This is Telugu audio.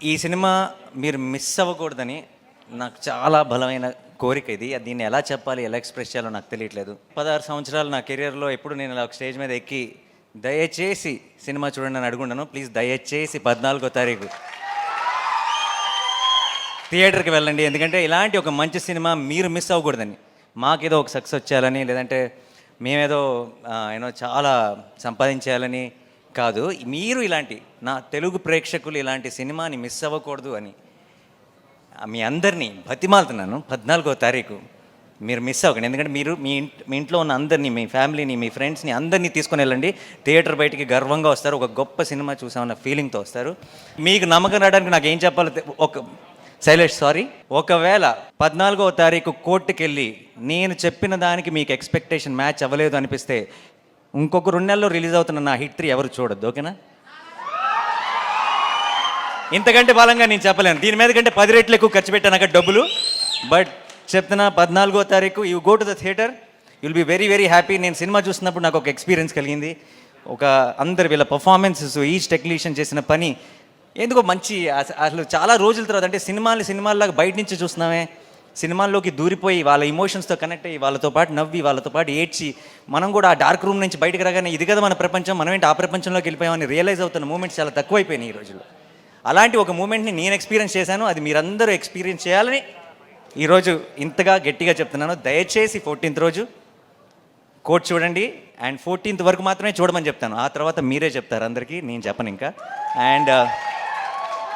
ఈ సినిమా మీరు మిస్ అవ్వకూడదని నాకు చాలా బలమైన కోరిక ఇది. దీన్ని ఎలా చెప్పాలి, ఎలా ఎక్స్ప్రెస్ చేయాలో నాకు తెలియట్లేదు. 16 సంవత్సరాలు నా కెరియర్లో ఎప్పుడు నేను ఇలా ఒక స్టేజ్ మీద ఎక్కి దయచేసి సినిమా చూడండి అని అడుగుంటాను. ప్లీజ్ దయచేసి 14వ తారీఖు థియేటర్కి వెళ్ళండి. ఎందుకంటే ఇలాంటి ఒక మంచి సినిమా మీరు మిస్ అవ్వకూడదని, మాకేదో ఒక సక్సెస్ వచ్చేయాలని, లేదంటే మేమేదో చాలా సంపాదించేయాలని కాదు, మీరు ఇలాంటి నా తెలుగు ప్రేక్షకులు ఇలాంటి సినిమాని మిస్ అవ్వకూడదు అని మీ అందరినీ బతిమాలుతున్నాను. 14వ తారీఖు మీరు మిస్ అవ్వకండి. ఎందుకంటే మీరు మీ ఇంట్లో ఉన్న అందరినీ, మీ ఫ్యామిలీని, మీ ఫ్రెండ్స్ని అందరినీ తీసుకొని వెళ్ళండి. థియేటర్ బయటికి గర్వంగా వస్తారు, ఒక గొప్ప సినిమా చూసామన్న ఫీలింగ్తో వస్తారు. మీకు నమ్మకం రావడానికి నాకు ఏం చెప్పాలో ఒకవేళ 14వ తారీఖు కోర్టుకి వెళ్ళి నేను చెప్పిన దానికి మీకు ఎక్స్పెక్టేషన్ మ్యాచ్ అవ్వలేదు అనిపిస్తే ఇంకొక 2 నెలల్లో రిలీజ్ అవుతున్న నా హిట్ 3 ఎవరు చూడొద్దు, ఓకేనా? ఇంతకంటే బలంగా నేను చెప్పలేను. దీని మీద కంటే 10 రెట్లు ఎక్కువ ఖర్చు పెట్టాను అక్కడ డబ్బులు. బట్ చెప్తున్నా, 14వ తారీఖు you go to the theatre, you'll be very very happy. నేను సినిమా చూసినప్పుడు నాకు ఒక ఎక్స్పీరియన్స్ కలిగింది. అందరు వీళ్ళ పర్ఫార్మెన్సెస్, ఈచ్ టెక్నీషియన్ చేసిన పని ఎందుకో మంచి, అసలు చాలా రోజుల తర్వాత, అంటే సినిమాలాగా బయట నుంచి చూస్తున్నామే, సినిమాల్లోకి దూరిపోయి వాళ్ళ ఇమోషన్స్తో కనెక్ట్ అయ్యి వాళ్ళతో పాటు నవ్వి వాళ్ళతో పాటు ఏడ్చి మనం కూడా ఆ డార్క్ రూమ్ నుంచి బయటకు రాగానే ఇది కదా మన ప్రపంచం, మనం ఏంటి ఆ ప్రపంచంలోకి వెళ్ళిపోయామని రియలైజ్ అవుతున్న మూమెంట్స్ చాలా తక్కువైపోయినాయి ఈ రోజుల్లో. అలాంటి ఒక మూమెంట్ని నేను ఎక్స్పీరియన్స్ చేశాను. అది మీరందరూ ఎక్స్పీరియన్స్ చేయాలని ఈరోజు ఇంతగా గట్టిగా చెప్తున్నాను. దయచేసి 14th రోజు కోర్ట్ చూడండి. అండ్ 14th వరకు మాత్రమే చూడమని చెప్తాను. ఆ తర్వాత మీరే చెప్తారు అందరికీ, నేను చెప్పను ఇంకా. అండ్